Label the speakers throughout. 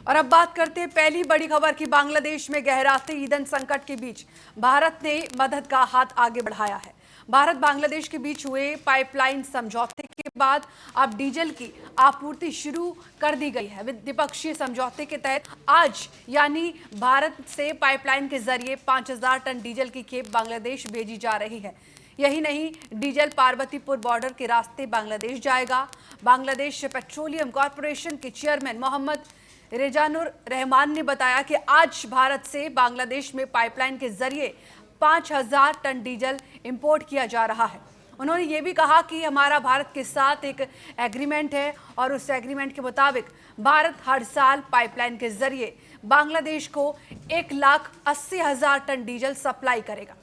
Speaker 1: और अब बात करते हैं पहली बड़ी खबर की। बांग्लादेश में गहराते ईंधन संकट के बीच भारत ने मदद का हाथ आगे बढ़ाया है। भारत बांग्लादेश के बीच हुए पाइपलाइन समझौते के बाद अब डीजल की आपूर्ति शुरू कर दी गई है। द्विपक्षीय समझौते के तहत आज यानी भारत से पाइपलाइन के जरिए 5000 टन डीजल की खेप बांग्लादेश भेजी जा रही है। यही नहीं, डीजल पार्वतीपुर बॉर्डर के रास्ते बांग्लादेश जाएगा। बांग्लादेश पेट्रोलियम कॉरपोरेशन के चेयरमैन मोहम्मद रेजानुर रहमान ने बताया कि आज भारत से बांग्लादेश में पाइपलाइन के जरिए 5000 टन डीजल इंपोर्ट किया जा रहा है। उन्होंने ये भी कहा कि हमारा भारत के साथ एक एग्रीमेंट है और उस एग्रीमेंट के मुताबिक भारत हर साल पाइपलाइन के जरिए बांग्लादेश को 1,80,000 टन डीजल सप्लाई करेगा।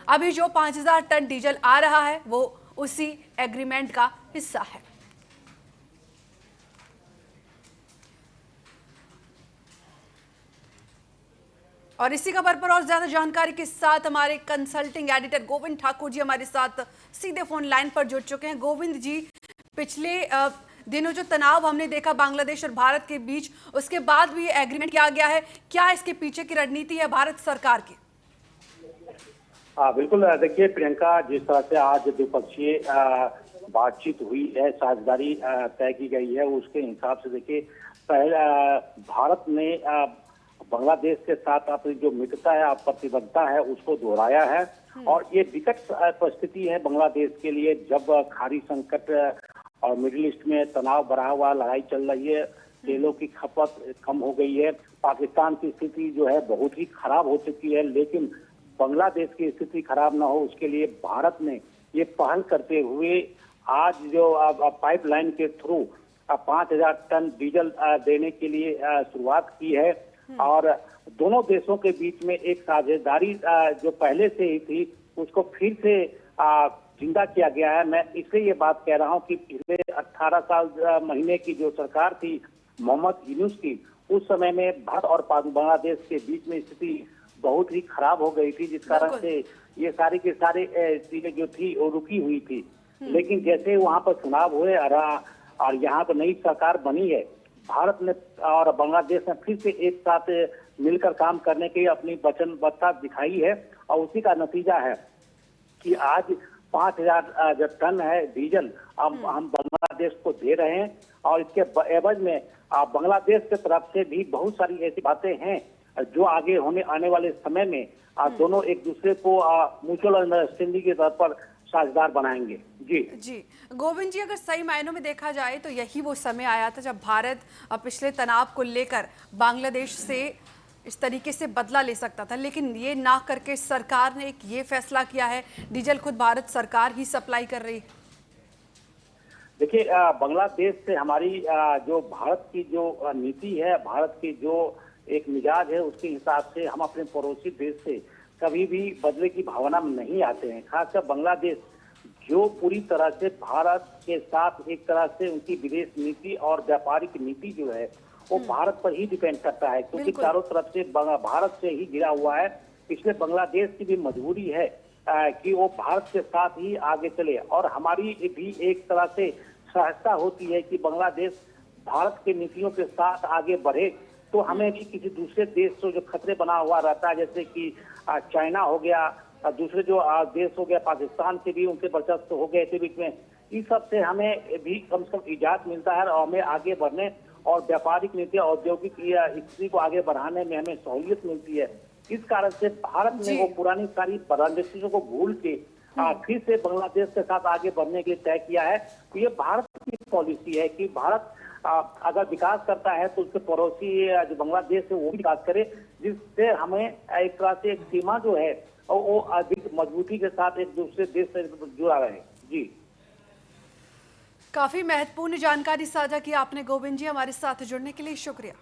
Speaker 1: अभी जो 5000 टन डीजल आ रहा है वो उसी एग्रीमेंट का हिस्सा है। और इसी खबर पर और ज्यादा जानकारी के साथ हमारे कंसल्टिंग एडिटर गोविंद ठाकुर जी हमारे साथ सीधे फोन लाइन पर जुड़ चुके हैं। गोविंद जी, पिछले दिनों जो तनाव हमने देखा बांग्लादेश और भारत के बीच, उसके बाद भी एग्रीमेंट किया गया है, क्या इसके पीछे की रणनीति है भारत सरकार की?
Speaker 2: बिल्कुल। देखिए प्रियंका, जिस तरह से आज द्विपक्षीय बातचीत हुई है, साझेदारी तय की गई है, उसके हिसाब से देखिए पहले भारत ने बांग्लादेश के साथ अपनी जो मित्रता है, प्रतिबद्धता है, उसको दोहराया है। और ये विकट परिस्थिति है बांग्लादेश के लिए, जब खाड़ी संकट और मिडिल ईस्ट में तनाव बढ़ा हुआ, लड़ाई चल रही है, तेलों की खपत कम हो गई है, पाकिस्तान की स्थिति जो है बहुत ही खराब हो चुकी है। लेकिन बांग्लादेश की स्थिति खराब ना हो, उसके लिए भारत ने ये पहल करते हुए आज जो पाइपलाइन के थ्रू 5000 टन डीजल देने के लिए शुरुआत की है। और दोनों देशों के बीच में एक साझेदारी जो पहले से ही थी, उसको फिर से जिंदा किया गया है। मैं इसलिए ये बात कह रहा हूं कि पिछले 18 महीने की जो सरकार थी मोहम्मद यूनुस की, उस समय में भारत और बांग्लादेश के बीच में स्थिति बहुत ही खराब हो गई थी, जिस कारण से ये सारी के सारे चीजें जो थी वो रुकी हुई थी। लेकिन जैसे वहां पर चुनाव हुए और यहाँ पर नई सरकार बनी है, भारत ने और बांग्लादेश ने फिर से एक साथ मिलकर काम करने की अपनी वचनबद्धता दिखाई है। और उसी का नतीजा है कि आज 5000 जो टन है डीजल अब हम बांग्लादेश को दे रहे हैं। और इसके एवज में बांग्लादेश की तरफ से भी बहुत सारी ऐसी बातें हैं जो आगे आने वाले समय में दोनों एक दूसरे को म्यूचुअल अंडरस्टैंडिंग के तौर पर साझेदार बनाएंगे। जी
Speaker 1: गोविंद जी, अगर सही मायनों में देखा जाए तो यही वो समय आया था जब भारत पिछले तनाव को लेकर बांग्लादेश से इस तरीके से बदला ले सकता था, लेकिन ये ना करके सरकार ने एक ये फैसला किया है, डीजल खुद भारत सरकार ही सप्लाई कर रही है।
Speaker 2: देखिए बांग्लादेश से हमारी जो भारत की जो नीति है, भारत की जो एक मिजाज है, उसके हिसाब से हम अपने पड़ोसी देश से कभी भी बदले की भावना में नहीं आते हैं। खासकर बांग्लादेश जो पूरी तरह से भारत के साथ एक तरह से उनकी विदेश नीति और व्यापारिक नीति जो है वो भारत पर ही डिपेंड करता है, क्योंकि चारों तरफ से भारत से ही घिरा हुआ है। इसलिए बांग्लादेश की भी मजबूरी है कि वो भारत के साथ ही आगे चले। और हमारी भी एक तरह से सहजता होती है कि बांग्लादेश भारत के नीतियों के साथ आगे बढ़े, तो हमें भी किसी दूसरे देश से जो खतरे बना हुआ रहता है, जैसे कि चाइना हो गया, दूसरे जो देश हो गया, पाकिस्तान से भी उनके वर्चस्व हो गए थे बीच में, इस सब से हमें भी कम से कम इजाज़त मिलता है और हमें आगे बढ़ने और व्यापारिक नीति, औद्योगिक स्थिति को आगे बढ़ाने में हमें सहूलियत मिलती है। इस कारण से भारत ने वो पुरानी सारी रणनीतियों को भूल के फिर से बांग्लादेश के साथ आगे बढ़ने के लिए तय किया है। तो ये भारत की पॉलिसी है कि भारत अगर विकास करता है तो उसके पड़ोसी जो बांग्लादेश है वो भी विकास करे, जिससे हमें एक तरह से एक सीमा जो है और वो अधिक मजबूती के साथ एक दूसरे देश से जुड़ा रहे। जी,
Speaker 1: काफी महत्वपूर्ण जानकारी साझा की आपने गोविंद जी, हमारे साथ जुड़ने के लिए शुक्रिया।